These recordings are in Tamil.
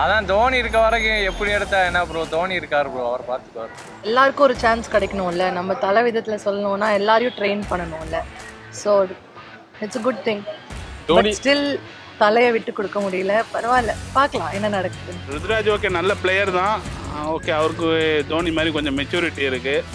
அதான் தோனி இருக்க வரைக்கும் எப்படி எடுத்தா என்ன ப்ரோ, தோனி இருக்காரு ப்ரோ, அவர் பார்த்துக்குவார். எல்லாருக்கும் ஒரு சான்ஸ் கிடைக்கணும்ல, நம்ம தலை விதத்தில் சொல்லணும்னா எல்லாரையும் ட்ரெயின் பண்ணணும்ல. So it's a good thing. But still தலையை விட்டு கொடுக்க முடியல. பரவாயில்ல, பார்க்கலாம் என்ன நடக்குது. ருத்ராஜ் ஓகே, நல்ல பிளேயர் தான். ஓகே, அவருக்கு தோனி மாதிரி கொஞ்சம் மெச்சூரிட்டி இருக்குது,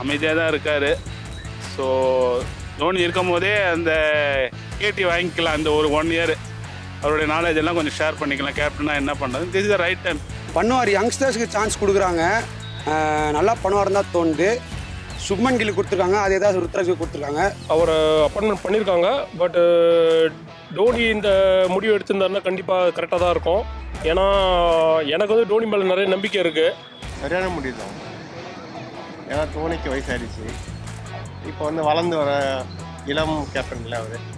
அமைதியாக தான் இருக்கார். ஸோ தோனி இருக்கும் போதே அந்த கேட்டி வாங்கிக்கலாம். அந்த ஒரு 1 இயர் அவருடைய நாலேஜ் எல்லாம் கொஞ்சம் ஷேர் பண்ணிக்கலாம். கேப்டனாக என்ன பண்ணுறது, this is the right time. பண்ணுவார். யங்ஸ்டர்ஸ்க்கு சான்ஸ் கொடுக்குறாங்க, நல்லா பண்ணுவார் தான் தோணுது. சுப்மன் கில் கொடுத்துருக்காங்க, அதே தான் ருத்ராஜுக்கு கொடுத்துருக்காங்க. அவரை அப்பாயின்மெண்ட் பண்ணியிருக்காங்க. பட் டோனி இந்த முடிவு எடுத்திருந்தாருன்னா கண்டிப்பாக கரெக்டாக தான் இருக்கும். ஏன்னா எனக்கு வந்து டோனி மேலே நிறைய நம்பிக்கை இருக்குது. சரியான முடிவு தான். ஏன்னா தோனிக்கு வயசாகிடுச்சு, இப்போ வந்து வளர்ந்து வர இளம் கேப்டன்ல அவர்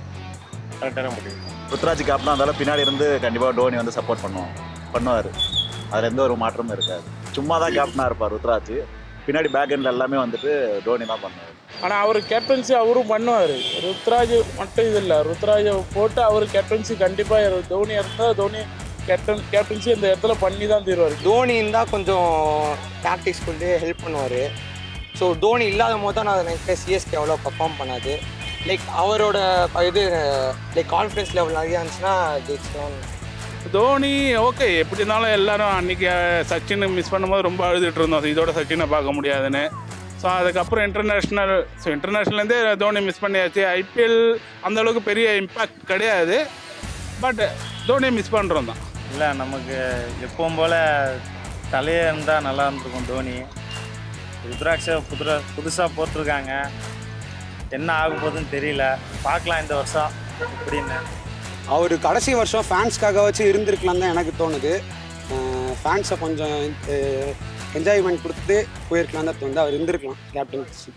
கரெக்டான முடிவு. ருத்ராஜ் கேப்டனாக இருந்தாலும் பின்னாடி இருந்து கண்டிப்பாக டோனி வந்து சப்போர்ட் பண்ணுவார். அதில் எந்த ஒரு மாற்றமும் இருக்காது. சும்மா தான் கேப்டனாக இருப்பார் ருத்ராஜ், பின்னாடி பேக் எண்டில் எல்லாமே வந்துட்டு டோனி தான் பண்ணுவார். ஆனால் அவர் கேப்டன்சி அவரும் பண்ணுவார். ருத்ராஜ் மட்டும் இது இல்லை, ருத்ராஜை போட்டு அவர் கேப்டன்சி கண்டிப்பாக தோனி இருந்தால் தோனி கேப்டன்சி இந்த இடத்துல பண்ணி தான் தருவார். தோனி இருந்தால் கொஞ்சம் டாக்டிக்ஸ் கொண்டு ஹெல்ப் பண்ணுவார். ஸோ தோனி இல்லாத போது தான் நான் நினைக்கிறேன் சிஎஸ்கே அவ்வளோ பர்ஃபார்ம் பண்ணாது. லைக் அவரோட இது லைக் கான்ஃபிடன்ஸ் லெவல் நிறையா இருந்துச்சுன்னா ஜெயிச்சிடும். தோனி ஓகே, எப்படி இருந்தாலும் எல்லாரும் அன்றைக்கி சச்சினை மிஸ் பண்ணும்போது ரொம்ப அழுதுட்டு இருந்தோம், இதோட சச்சினை பார்க்க முடியாதுன்னு. ஸோ அதுக்கப்புறம் இன்டர்நேஷ்னல்லேருந்தே தோனி மிஸ் பண்ணியாச்சு. ஐபிஎல் அந்தளவுக்கு பெரிய இம்பேக்ட் கிடையாது, பட் தோனியை மிஸ் பண்ணுறோம் தான். இல்லை, நமக்கு எப்பவும் போல் தலையே இருந்தால் நல்லா இருந்திருக்கும். தோனி ருத்ராட்சை புதுசாக போட்டிருக்காங்க, என்ன ஆக போகுதுன்னு தெரியல. பார்க்கலாம் இந்த வருஷம் எப்படின்னு. அவர் கடைசி வருஷம் ஃபேன்ஸ்க்காக வச்சு இருந்திருக்கலாம் தான் எனக்கு தோணுது. ஃபேன்ஸை கொஞ்சம் என்ஜாய்மெண்ட் கொடுத்து போயிருக்கலாம் தான் தோணுது. அவர் இருந்திருக்கலாம் கேப்டன்சி.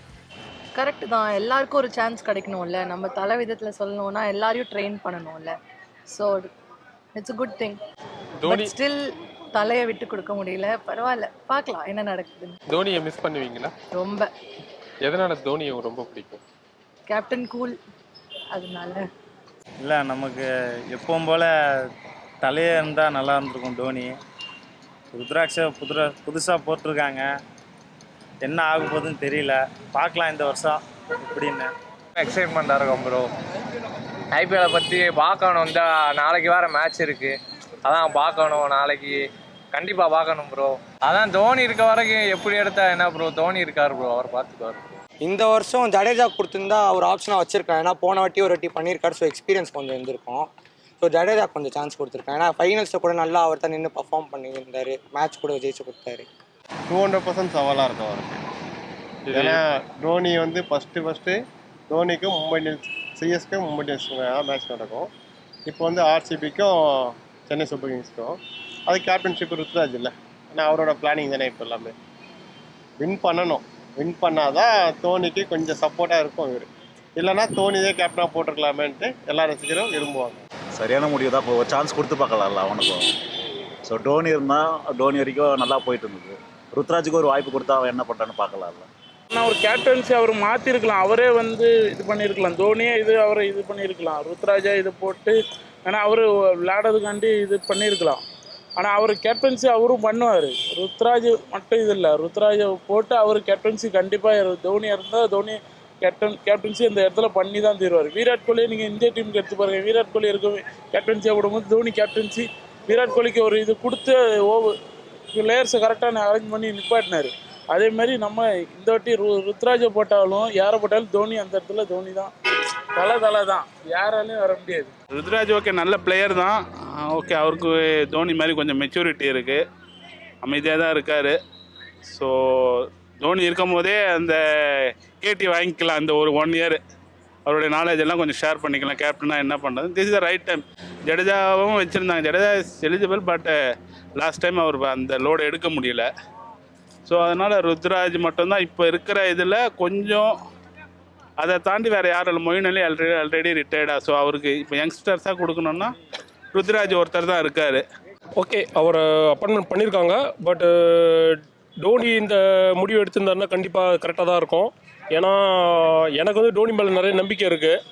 கரெக்டு தான், எல்லாருக்கும் ஒரு சான்ஸ் கிடைக்கணும்ல, நம்ம தலை விதத்தில் சொல்லணும்னா எல்லாரையும் ட்ரெயின் பண்ணணும்ல. So it's a good thing. But still தலையை விட்டு கொடுக்க முடியல. பரவாயில்ல, பார்க்கலாம் என்ன நடக்குதுன்னு. தோனியை மிஸ் பண்ணுவீங்களா? ரொம்ப. எதனால தோனியை ரொம்ப பிடிக்கும்? கேப்டன் கூல், அதனால. இல்லை, நமக்கு எப்பவும் போல் தலையே இருந்தால் நல்லா இருந்திருக்கும். தோனி ருத்ராட்சை புதுசாக போட்டிருக்காங்க, என்ன ஆக போகுதுன்னு தெரியல. பார்க்கலாம் இந்த வருஷம் எப்படின்னு. எக்ஸைட்மெண்ட்டாக இருக்கும் ப்ரோ. ஐபிஎல்லை பற்றி பார்க்கணும். இந்த நாளைக்கு வேறு மேட்ச் இருக்குது, அதான் பார்க்கணும். நாளைக்கு கண்டிப்பாக பார்க்கணும் ப்ரோ. அதான் தோனி இருக்க வரைக்கும் எப்படி எடுத்தா என்ன ப்ரோ, தோனி இருக்கார் ப்ரோ, அவர் பார்த்துக்குவார். இந்த வருஷம் ஜடேஜா கொடுத்துருந்தா அவர் ஆப்ஷனாக வச்சுருக்கேன். ஏன்னா போன வாட்டி ஒரு வாட்டி பண்ணியிருக்காரு. ஸோ எக்ஸ்பீரியன்ஸ் கொஞ்சம் இருந்திருக்கும். ஸோ ஜடேஜா கொஞ்சம் சான்ஸ் கொடுத்துருக்கேன். ஏன்னா ஃபைனல்ஸில் கூட நல்லா அவர் தான் நின்று பர்ஃபார்ம் பண்ணியிருந்தார், மேட்ச் கூட ஜெயிச்சு கொடுத்தாரு. 200% சவாலாக இருக்கும் அவருக்கு. ஏன்னா தோனி வந்து ஃபஸ்ட்டு தோனிக்கும் Mumbai Indians, CSK Mumbai Indians match நடக்கும். இப்போ வந்து ஆர்சிபிக்கும் சென்னை சூப்பர் கிங்ஸ்க்கும். அது கேப்டன்ஷிப் ருத்ராஜ் இல்லை, ஏன்னா அவரோட பிளானிங் தானே இப்போ எல்லாமே. வின் பண்ணாதான் தோனிக்கு கொஞ்சம் சப்போர்ட்டாக இருக்கும். இவர் இல்லைன்னா தோனியே கேப்டனாக போட்டிருக்கலாமேன்ட்டு எல்லா ரசிகரும் விரும்புவாங்க. சரியான முடிவு தான். இப்போ ஒரு சான்ஸ் கொடுத்து பார்க்கலாம்ல அவனுக்கும். ஸோ டோனி இருந்தால் டோனி வரைக்கும் நல்லா போயிட்டு இருந்தது. ருத்ராஜுக்கு ஒரு வாய்ப்பு கொடுத்தா அவன் என்ன பண்ணுறான்னு பார்க்கலாம்ல. ஆனால் ஒரு கேப்டன்சி அவர் மாற்றிருக்கலாம், அவரே வந்து இது பண்ணியிருக்கலாம். தோனியே அவரை இது பண்ணியிருக்கலாம், ருத்ராஜா இது போட்டு. ஏன்னா அவர் விளையாடுறதுக்காண்டி இது பண்ணியிருக்கலாம். ஆனால் அவர் கேப்டன்சி அவரும் பண்ணுவார். ருத்ராஜ் மட்டும் இது இல்லை, ருத்ராஜை போட்டு அவர் கேப்டன்சி கண்டிப்பாக தோனி இருந்தால் தோனி கேப்டன்சி இந்த இடத்துல பண்ணி தான் தருவார். விராட் கோலியை நீங்கள் இந்திய டீமுக்கு எடுத்து பாருங்கள். விராட் கோலி இருக்க கேப்டன்சியாக விடும்போது தோனி கேப்டன்சி விராட் கோலிக்கு ஒரு இது கொடுத்து பிளேயர்ஸை கரெக்டாக அரேஞ்ச் பண்ணி நிப்பாட்டினார். அதே மாதிரி நம்ம இந்த வாட்டி ருத்ராஜை போட்டாலும் யாரை போட்டாலும் தோனி அந்த இடத்துல தோனி தான், தலை தான், யாராலையும் வர முடியாது. ருத்ராஜ் ஓகே, நல்ல பிளேயர் தான். ஓகே, அவருக்கு தோனி மாதிரி கொஞ்சம் மெச்சூரிட்டி இருக்குது, அமைதியாக தான் இருக்கார். ஸோ தோனி இருக்கும் போதே அந்த கேட்டி வாங்கிக்கலாம். அந்த ஒரு 1 இயர் அவருடைய நாலேஜ் எல்லாம் கொஞ்சம் ஷேர் பண்ணிக்கலாம். கேப்டனாக என்ன பண்ணுறது, this is the right time. ஜடேஜாவும் வச்சுருந்தாங்க, Jadeja is eligible, but last time அவர் அந்த லோடு எடுக்க முடியல. ஸோ அதனால் ருத்ராஜ் மட்டும்தான் இப்போ இருக்கிற இதில் கொஞ்சம். அதை தாண்டி வேறு யாரும் இல்லை. மொயின் அலி ஆல்ரெடி ரிட்டையர்டா. ஸோ அவருக்கு இப்போ யங்ஸ்டர்ஸாக கொடுக்கணுன்னா ருத்ராஜ் ஒருத்தர் தான் இருக்கார். ஓகே, அவரை அப்பாயின்மெண்ட் பண்ணியிருக்காங்க. பட் டோனி இந்த முடிவு எடுத்திருந்தாருன்னா கண்டிப்பாக கரெக்டாக தான் இருக்கும். ஏன்னா எனக்கு வந்து டோனி மேலே நிறைய நம்பிக்கை இருக்குது.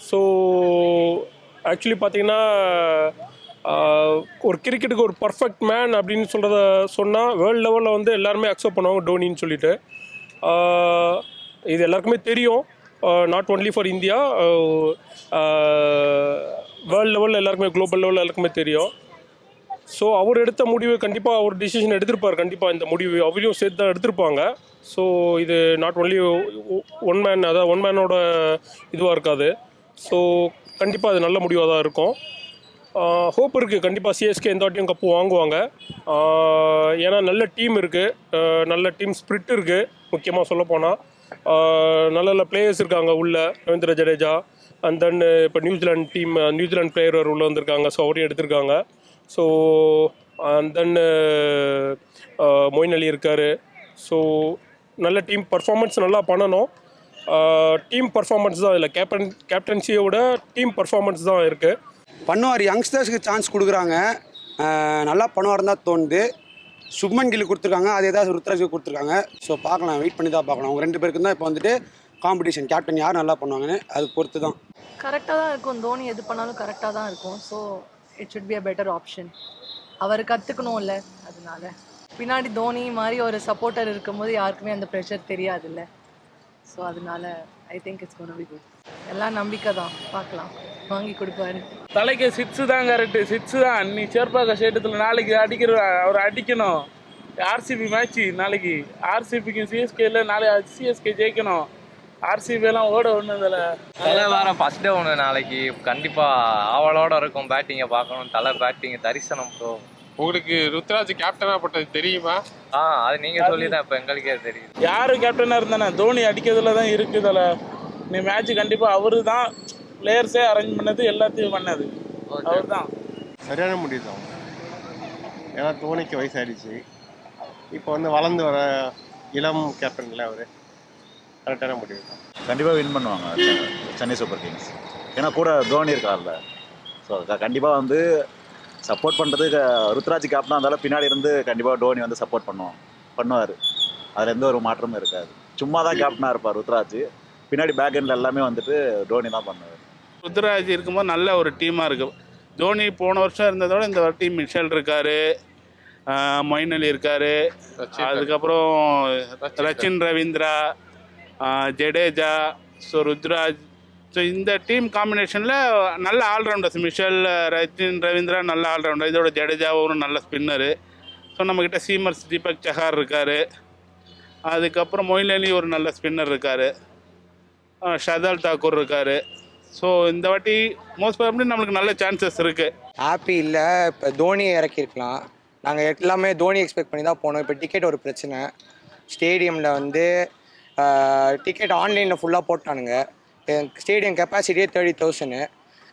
ஸோ ஆக்சுவலி பார்த்திங்கன்னா ஒரு கிரிக்கெட்டுக்கு ஒரு பர்ஃபெக்ட் மேன் அப்படின்னு சொன்னால் வேர்ல்டு லெவலில் வந்து எல்லாருமே அக்செப்ட் பண்ணுவாங்க டோனின்னு சொல்லிட்டு. இது எல்லாருக்குமே தெரியும். Not only for India, world லெவலில் எல்லாருக்குமே, குளோபல் லெவலில் எல்லாருக்குமே தெரியும். ஸோ அவர் எடுத்த முடிவு கண்டிப்பாக அவர் டிசிஷன் எடுத்திருப்பார். கண்டிப்பாக இந்த முடிவு அவரையும் சேர்த்து தான் எடுத்திருப்பாங்க. ஸோ இது நாட் ஒன்லி ஒன் மேன், அதாவது ஒன் மேனோட இதுவாக இருக்காது. ஸோ கண்டிப்பாக அது நல்ல முடிவாக தான் இருக்கும். ஹோப் இருக்குது கண்டிப்பாக சிஎஸ்கே இந்த வாட்டியும் கப்பு வாங்குவாங்க. ஏன்னா நல்ல டீம் இருக்குது, நல்ல டீம் ஸ்பிரிட் இருக்குது. முக்கியமாக சொல்லப்போனால் நல்ல நல்ல பிளேயர்ஸ் இருக்காங்க உள்ள. ரவீந்திர ஜடேஜா அண்ட் தென் இப்போ நியூசிலாந்து பிளேயர் உள்ளே வந்திருக்காங்க. ஸோ அவரையும் எடுத்திருக்காங்க. ஸோ அண்ட் தென் மொயின் அலி இருக்கார். ஸோ நல்ல டீம் பர்ஃபார்மன்ஸ் நல்லா பண்ணணும். டீம் பர்ஃபார்மன்ஸ் தான் இல்லை, கேப்டன்சியோட டீம் பர்ஃபார்மன்ஸ் தான் இருக்குது. பண்ணுவார். யங்ஸ்டர்ஸ்க்கு சான்ஸ் கொடுக்குறாங்க, நல்லா பண்ணுவார்னு தான் தோணுது. சுப்மன் கில் கொடுத்துருக்காங்க, அதே தான் ருத்ராஜுக்கு கொடுத்துருக்காங்க. ஸோ பார்க்கலாம், வெயிட் பண்ணி தான் பார்க்கலாம். அவங்க 2 பேருக்கு தான் இப்போ வந்துட்டு காம்படிஷன். கேப்டன் யார் நல்லா பண்ணுவாங்கன்னு அது பொறுத்து தான். கரெக்டாக தான் இருக்கும். தோனி எது பண்ணாலும் கரெக்டாக தான் இருக்கும். So it should be a better option. அவர் கற்றுக்கணும்ல, அதனால பின்னாடி தோனி மாதிரி ஒரு சப்போர்ட்டர் இருக்கும்போது யாருக்குமே அந்த ப்ரெஷர் தெரியாதுல்ல. ஸோ அதனால I think it's gonna be good. எல்லாம் நம்பிக்கை தான், பார்க்கலாம், வாங்கி கொடுப்பாரு. தலைக்கு சிக்ஸு தான் கரெக்டு, சிக்ஸு தான். நீ சேர்ப்பாக்க ஸ்டேட்டத்தில் நாளைக்கு அவர் அடிக்கணும். ஆர்சிபி மேட்ச்சு நாளைக்கு, ஆர்சிபிக்கும் சிஎஸ்கேல நாளைக்கு சிஎஸ்கே ஜெயிக்கணும். ஆர்சிபியெல்லாம் ஓட ஒன்று இதில் தலை வேறு ஃபஸ்ட் டவுனு நாளைக்கு. கண்டிப்பாக ஆவலோடு இருக்கும் பேட்டிங்கை பார்க்கணும். தலை பேட்டிங்கை தரிசனம் ப்ரோ. உங்களுக்கு ருத்ராஜ் கேப்டனாக போட்டது தெரியுமா? அது நீங்கள் சொல்லி தான் இப்போ எங்களுக்கே தெரியும். யார் கேப்டனாக இருந்தானே தோனி அடிக்கிறதுல தான் இருக்குதுல. நீ மேட்ச்சு கண்டிப்பாக அவரு தான் பிளேயர்ஸே அரேஞ்ச் பண்ணது, எல்லாத்தையும் பண்ணது அவர் தான். சரியான முடிவு தான். ஏன்னா தோனிக்கு வயசாகிடுச்சு. இப்போ வந்து வளர்ந்து வர இளம் கேப்டனில் அவர் கரெக்டான முடிவு தான். கண்டிப்பாக வின் பண்ணுவாங்க சென்னை சூப்பர் கிங்ஸ். ஏன்னா கூட தோனி இருக்கார்ல. ஸோ கண்டிப்பாக வந்து சப்போர்ட் பண்ணுறதுக்கு ருத்ராஜ் கேப்டனாக இருந்தாலும் பின்னாடி இருந்து கண்டிப்பாக டோனி வந்து சப்போர்ட் பண்ணுவார். அதில் எந்த ஒரு மாற்றமும் இருக்காது. சும்மா தான் கேப்டனாக இருப்பார் ருத்ராஜ். பின்னாடி பேக் எண்டில் எல்லாமே வந்துட்டு டோனி தான் பண்ணுவார். ருத்ராஜ் இருக்கும்போது நல்ல ஒரு டீமாக இருக்குது. தோனி போன வருஷம் இருந்ததோட இந்த டீம் மிஷல் இருக்கார், மொயின் அலி இருக்கார், அதுக்கப்புறம் ரச்சின் ரவீந்திரா, ஜடேஜா, ஸோ ருத்ராஜ். ஸோ இந்த டீம் காம்பினேஷனில் நல்ல ஆல்ரவுண்டர்ஸ். மிஷல், ரச்சின் ரவீந்திரா நல்ல ஆல்ரவுண்டர். இதோட ஜடேஜாவும் ஒரு நல்ல ஸ்பின்னரு. ஸோ நம்மக்கிட்ட சீமர்ஸ் தீபக் சஹார் இருக்கார். அதுக்கப்புறம் மொயின் அலி ஒரு நல்ல ஸ்பின்னர் இருக்கார். ஷர்தால் தாக்கூர் இருக்கார். ஸோ இந்த வாட்டி மோஸ்ட் ப்ராபப்லி நம்மளுக்கு நல்ல சான்சஸ் இருக்குது. ஹாப்பி இல்லை, இப்போ தோனியை இறக்கியிருக்கலாம். நாங்கள் எல்லாமே தோனி எக்ஸ்பெக்ட் பண்ணி தான் போனோம். இப்போ டிக்கெட் ஒரு பிரச்சனை. ஸ்டேடியமில் வந்து டிக்கெட் ஆன்லைனில் ஃபுல்லாக போட்டானுங்க. ஸ்டேடியம் கெப்பாசிட்டியே 30,000.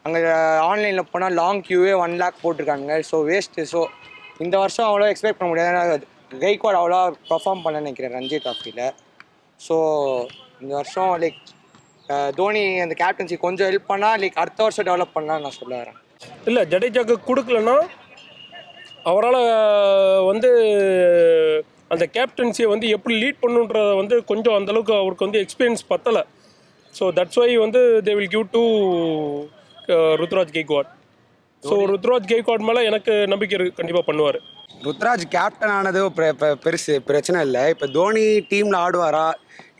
அங்கே ஆன்லைனில் போனால் லாங் க்யூவே 1 lakh போட்டிருக்காங்க. So waste. ஸோ இந்த வருஷம் அவ்வளோ எக்ஸ்பெக்ட் பண்ண முடியாது. ஏன்னா கெய்க்வாட் அவ்வளோ பர்ஃபார்ம் பண்ண நினைக்கிறேன் ரஞ்சி ட்ராஃபியில். ஸோ இந்த வருஷம் லைக் தோனி அந்த கேப்டன்சி கொஞ்சம் ஹெல்ப் பண்ணால் லைக் அடுத்த வருஷம் டெவலப் பண்ணலான்னு நான் சொல்ல வரேன். இல்லை, ஜடேஜாக்கு கொடுக்கலன்னா அவரால் வந்து அந்த கேப்டன்சியை வந்து எப்படி லீட் பண்ணுன்றத வந்து கொஞ்சம் அந்தளவுக்கு அவருக்கு வந்து எக்ஸ்பீரியன்ஸ் பத்தலை. ஸோ தட்ஸ் வை வந்து they will give to Ruturaj Gaikwad. So Ruturaj Gaikwad மேலே எனக்கு நம்பிக்கை இருக்குது, கண்டிப்பாக பண்ணுவார். ருத்ராஜ் கேப்டன் ஆனது பெருசு பிரச்சனை இல்லை. இப்போ தோனி டீமில் ஆடுவாரா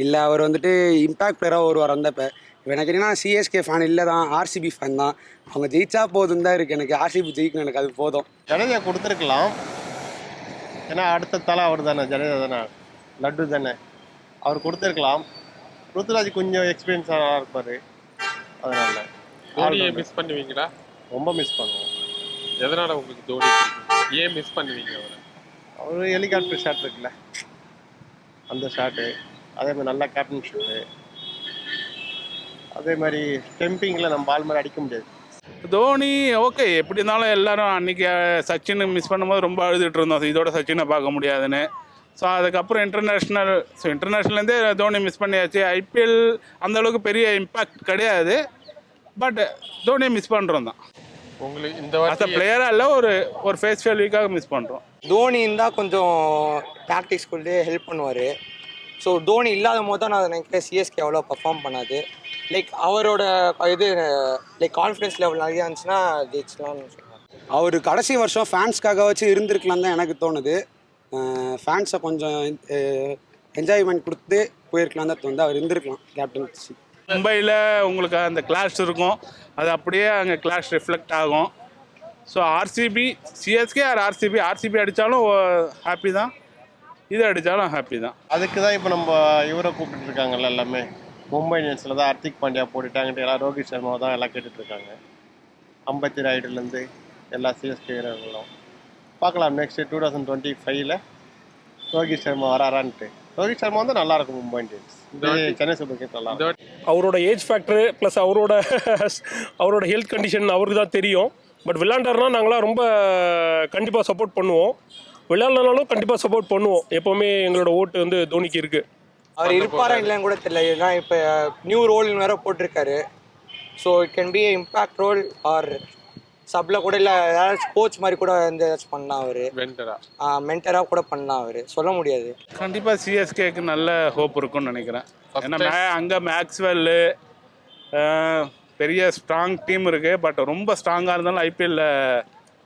இல்லை அவர் வந்துட்டு இம்பேக்ட் பிளேயராக வருவார். அந்த இப்போ எனக்கு என்னன்னா சிஎஸ்கே ஃபேன் இல்லை தான், ஆர்சிபி ஃபேன் தான். அவங்க ஜெயிச்சா போதும் தான் இருக்குது. எனக்கு ஆர்சிபி ஜெயிக்கணும், எனக்கு அது போதும். ஜடேஜா கொடுத்துருக்கலாம். ஏன்னா அடுத்த தலை அவர் தானே, ஜடேஜா தானே, லட்டு தானே, அவர் கொடுத்துருக்கலாம். ருத்ராஜ் கொஞ்சம் எக்ஸ்பீரியன்ஸாக நல்லா இருப்பார். அதனால தோனியை மிஸ் பண்ணுவீங்களா? ரொம்ப மிஸ் பண்ணுவோம். எதனால் உங்களுக்கு தோனி பிடிக்கும்? ஏன் மிஸ் பண்ணுவீங்க அவரை? அவர் ஹெலிகாப்டர் ஷாட் இருக்குல்ல, அந்த ஷாட்டு, அதே மாதிரி நல்லா கேப்டன் ஷாட்டு, அதே மாதிரி ஸ்டெம்பிங்கில் நம்ம பால் மாதிரி அடிக்க முடியாது. தோனி ஓகே, எப்படி இருந்தாலும் எல்லாரும் அன்றைக்கி சச்சினை மிஸ் பண்ணும்போது ரொம்ப அழுதுகிட்டு இருந்தோம். இதோட சச்சினை பார்க்க முடியாதுன்னு. ஸோ அதுக்கப்புறம் இன்டர்நேஷ்னல்லேருந்தே தோனி மிஸ் பண்ணியாச்சு. ஐபிஎல் அந்தளவுக்கு பெரிய இம்பேக்ட் கிடையாது. பட் தோனியை மிஸ் பண்ணுறோம் தான். உங்களுக்கு இந்த வாட்டி பிளேயராக இல்லை, ஒரு ஃபேஸ் வேல்யூக்காக மிஸ் பண்ணுறோம். தோனி இருந்தால் கொஞ்சம் டாக்டிக்ஸ்குள்ளே ஹெல்ப் பண்ணுவார். ஸோ தோனி இல்லாத போது தான் நான் நினைக்கிறேன் சிஎஸ்கே அவ்வளோ பர்ஃபார்ம் பண்ணாது. லைக் அவரோட இது லைக் கான்ஃபிடன்ஸ் லெவல் நிறையா இருந்துச்சுன்னா ஜெயிச்சலாம்னு சொல்லுவாங்க. அவர் கடைசி வருஷம் ஃபேன்ஸ்க்காக வச்சு இருந்திருக்கலாம் தான் எனக்கு தோணுது. ஃபேன்ஸை கொஞ்சம் என்ஜாய்மெண்ட் கொடுத்து போயிருக்கலாம் தான் தோணுது. அவர் இருந்திருக்கலாம் கேப்டன்சி. மும்பையில் உங்களுக்கு அந்த கிளாஷ் இருக்கும், அது அப்படியே அங்கே கிளாஷ் ரிஃப்ளெக்ட் ஆகும். So RCB, CSK or RCB அடித்தாலும் ஹாப்பி தான், இது அடித்தாலும் ஹாப்பி தான். அதுக்கு தான் இப்போ நம்ம இவரை கூப்பிட்டு இருக்காங்கல்ல, எல்லாமே மும்பை இந்தியன்ஸில் தான் ஹர்திக் பாண்டியா போட்டுட்டாங்கன்ட்டு எல்லாம் ரோஹித் சர்மாவை தான் எல்லாம் கேட்டுட்ருக்காங்க. அம்பத்தி ராயுடுலேருந்து எல்லா சிஎஸ்கே வீரர்களும் பார்க்கலாம். நெக்ஸ்ட்டு 2025 ரோஹித் சர்மா வராரான்ட்டு. ரோஹித் சர்மா வந்து நல்லாயிருக்கும் Mumbai Indians, Chennai super Kings நல்லா இருக்கும். அவரோட ஏஜ் ஃபேக்டரு ப்ளஸ் அவரோட ஹெல்த் கண்டிஷன் அவருக்கு தான் தெரியும். பட் விளையாண்டாருனா நாங்களாம் ரொம்ப கண்டிப்பாக சப்போர்ட் பண்ணுவோம். விளையாடலனாலும் கண்டிப்பாக சப்போர்ட் பண்ணுவோம். எப்போவுமே எங்களோட ஓட்டு வந்து தோனிக்கு இருக்குது. அவர் இருப்பாரா இல்லைன்னு கூட தெரியல. ஏன்னா இப்போ நியூ ரோல்னு வேற போட்டிருக்காரு. So it can be impact role or சப்பில் கூட இல்லை ஏதாச்சும் கோச் மாதிரி கூட வந்து ஏதாச்சும் பண்ணலாம். அவர் மென்டராக கூட பண்ணலாம். அவர் சொல்ல முடியாது. கண்டிப்பாக சிஎஸ்கேக்கு நல்ல ஹோப் இருக்கும்னு நினைக்கிறேன். ஏன்னா அங்கே மேக்ஸ்வெல்லு பெரிய ஸ்ட்ராங் டீம் இருக்குது. பட் ரொம்ப ஸ்ட்ராங்காக இருந்தாலும் ஐபிஎல்லில்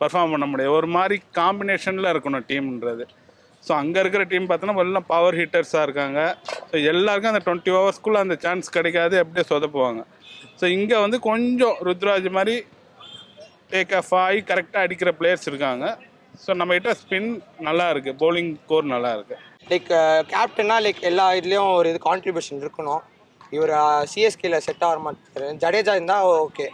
பர்ஃபார்ம் பண்ண முடியாது. ஒரு மாதிரி காம்பினேஷனில் இருக்கணும் டீம்ன்றது. ஸோ அங்கே இருக்கிற டீம் பார்த்தோன்னா எல்லாம் பவர் ஹிட்டர்ஸாக இருக்காங்க. ஸோ எல்லாருக்கும் அந்த 20 ஓவர்ஸ்க்குள்ளே அந்த சான்ஸ் கிடைக்காது, அப்படியே சொதப்புவாங்க. ஸோ இங்கே வந்து கொஞ்சம் ருத்ராஜ் மாதிரி டேக் ஆஃப் ஆகி கரெக்டாக அடிக்கிற பிளேயர்ஸ் இருக்காங்க. ஸோ நம்மகிட்ட ஸ்பின் நல்லா இருக்குது, பவுலிங் கோர் நல்லா இருக்குது. லைக் கேப்டனா லைக் எல்லா இதுலேயும் ஒரு இது கான்ட்ரிபியூஷன் இருக்கணும். இவர் சிஎஸ்கேல செட் ஆக மாட்டார். ஜடேஜா இருந்தால் ஓகே.